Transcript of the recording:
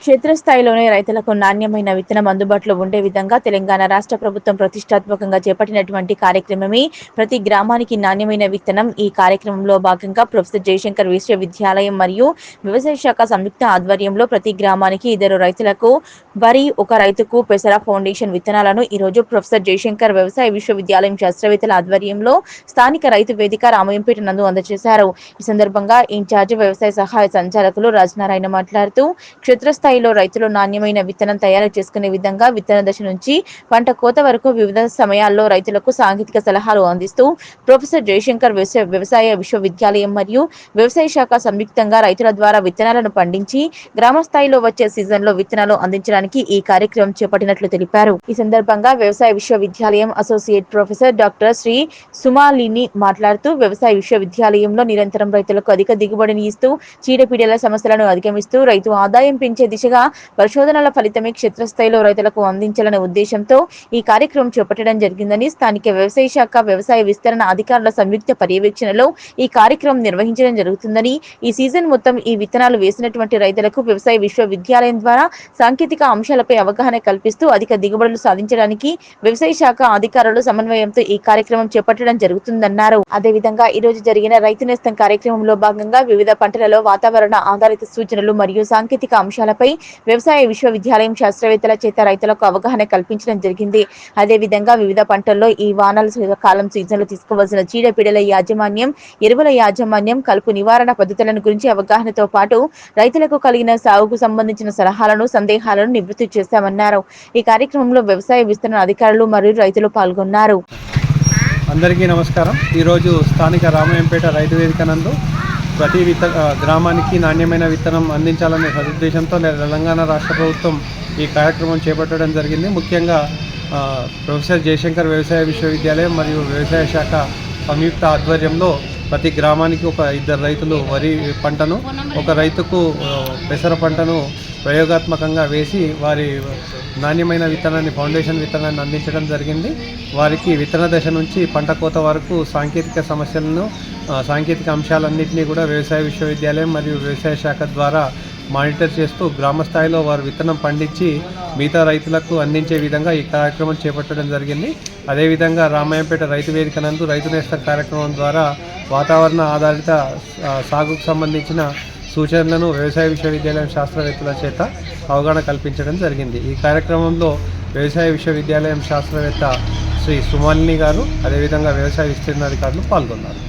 క్షేత్రస్థాయిలోనే రైతులకు నాణ్యమైన విత్తనం అందుబాటులో ఉండే విధంగా తెలంగాణ రాష్ట్ర ప్రభుత్వం ప్రతిష్టాత్మకంగా చేపట్టినటువంటి కార్యక్రమమే ప్రతి గ్రామానికి నాణ్యమైన విత్తనం. ఈ కార్యక్రమంలో భాగంగా ప్రొఫెసర్ జయశంకర్ విశ్వవిద్యాలయం మరియు వ్యవసాయ శాఖ సంయుక్త ఆధ్వర్యంలో ప్రతి గ్రామానికి 2 రైతులకు వరి, 1 రైతుకు పెసర ఫౌండేషన్ విత్తనాలను ఈరోజు ప్రొఫెసర్ జయశంకర్ వ్యవసాయ విశ్వవిద్యాలయం శాస్త్రవేత్తల ఆధ్వర్యంలో స్థానిక రైతు వేదిక రామయంపేట నందు అందజేశారు. ఈ సందర్భంగా ఇన్ఛార్జ్ వ్యవసాయ సహాయ సంచాలకులు రాజనారాయణ మాట్లాడుతూ క్షేత్రస్థాయిలో రైతులు నాణ్యమైన విత్తనం తయారు చేసుకునే విధంగా విత్తన దశ నుంచి పంట కోత వరకు వివిధ సమయాల్లో రైతులకు సాంకేతిక సలహాలు అందిస్తూ ప్రొఫెసర్ జయశంకర్ వ్యవసాయ విశ్వవిద్యాలయం మరియు వ్యవసాయ శాఖ సంయుక్తంగా రైతుల ద్వారా విత్తనాలను పండించి గ్రామ స్థాయిలో వచ్చే సీజన్లో విత్తనాలు అందించడానికి ఈ కార్యక్రమం చేపట్టినట్లు తెలిపారు. ఈ సందర్భంగా వ్యవసాయ విశ్వవిద్యాలయం associate professor doctor Shri Sumalini మాట్లాడుతూ వ్యవసాయ విశ్వవిద్యాలయంలో నిరంతరం రైతులకు అధిక దిగుబడిని ఇస్తూ చీడపీడల సమస్యలను అధిగమిస్తూ రైతు ఆదాయం పెంచే దిశగా పరిశోధనల ఫలితమే క్షేత్రస్థాయిలో రైతులకు అందించాలనే ఉద్దేశంతో ఈ కార్యక్రమం చేపట్టడం జరిగిందని స్థానిక వ్యవసాయ శాఖ వ్యవసాయ విస్తరణ అధికారుల సంయుక్త పర్యవేక్షణలో ఈ కార్యక్రమం నిర్వహించడం జరుగుతుందని, ఈ సీజన్ మొత్తం ఈ విత్తనాలు వేసినటువంటి రైతులకు వ్యవసాయ విశ్వవిద్యాలయం ద్వారా సాంకేతిక అంశాలపై అవగాహన కల్పిస్తూ అధిక దిగుబడులు సాధించడానికి వ్యవసాయ శాఖ అధికారులు సమన్వయంతో ఈ కార్యక్రమం చేపట్టడం జరుగుతుందన్నారు. అదేవిధంగా ఈ రోజు జరిగిన రైతు నేస్తం కార్యక్రమంలో భాగంగా వివిధ పంటలలో వాతావరణ ఆధారిత సూచనలు మరియు సాంకేతిక అంశాలపై వ్యవసాయ విశ్వవిద్యాలయం శాస్త్రవేత్తల చేత రైతులకు అవగాహన కల్పించడం జరిగింది. అదేవిధంగా వివిధ పంటల్లో ఈ వానల కాలం సీజన్లో తీసుకోవాల్సిన చీడపీడల యాజమాన్యం, ఎరువుల యాజమాన్యం, కలుపు నివారణ పద్ధతులను గురించి అవగాహనతో పాటు రైతులకు కలిగిన సాగుకు సంబంధించిన సలహాలను, సందేహాలను నివృత్తి చేశామన్నారు. ఈ కార్యక్రమంలో వ్యవసాయ విస్తరణ అధికారులు మరియు రైతులు పాల్గొన్నారు. అందరికీ నమస్కారం. ఈరోజు స్థానిక రామయంపేట రైతు వేదిక నందు ప్రతి గ్రామానికి నాణ్యమైన విత్తనం అందించాలనే సదుద్దేశంతో తెలంగాణ రాష్ట్ర ప్రభుత్వం ఈ కార్యక్రమం చేపట్టడం జరిగింది. ముఖ్యంగా ప్రొఫెసర్ జయశంకర్ వ్యవసాయ విశ్వవిద్యాలయం మరియు వ్యవసాయ శాఖ సంయుక్త ఆధ్వర్యంలో ప్రతి గ్రామానికి 2 రైతులు వరి పంటను, 1 రైతుకు పెసర పంటను ప్రయోగాత్మకంగా వేసి వారి నాణ్యమైన విత్తనాన్ని, ఫౌండేషన్ విత్తనాన్ని అందించడం జరిగింది. వారికి విత్తన దశ నుంచి పంట కోత వరకు సాంకేతిక సమస్యలను, సాంకేతిక అంశాలన్నింటినీ కూడా వ్యవసాయ విశ్వవిద్యాలయం మరియు వ్యవసాయ శాఖ ద్వారా మానిటర్ చేస్తూ గ్రామ స్థాయిలో వారు విత్తనం పండించి మిగతా రైతులకు అందించే విధంగా ఈ కార్యక్రమం చేపట్టడం జరిగింది. అదేవిధంగా రామాయంపేట రైతు వేదిక నందు రైతు నేస్తం కార్యక్రమం ద్వారా వాతావరణ ఆధారిత సాగుకు సంబంధించిన సూచనలను వ్యవసాయ విశ్వవిద్యాలయం శాస్త్రవేత్తల చేత అవగాహన కల్పించడం జరిగింది. ఈ కార్యక్రమంలో వ్యవసాయ విశ్వవిద్యాలయం శాస్త్రవేత్త శ్రీ సుమాలిని గారు, అదేవిధంగా వ్యవసాయ విస్తీర్ణ అధికారులు పాల్గొన్నారు.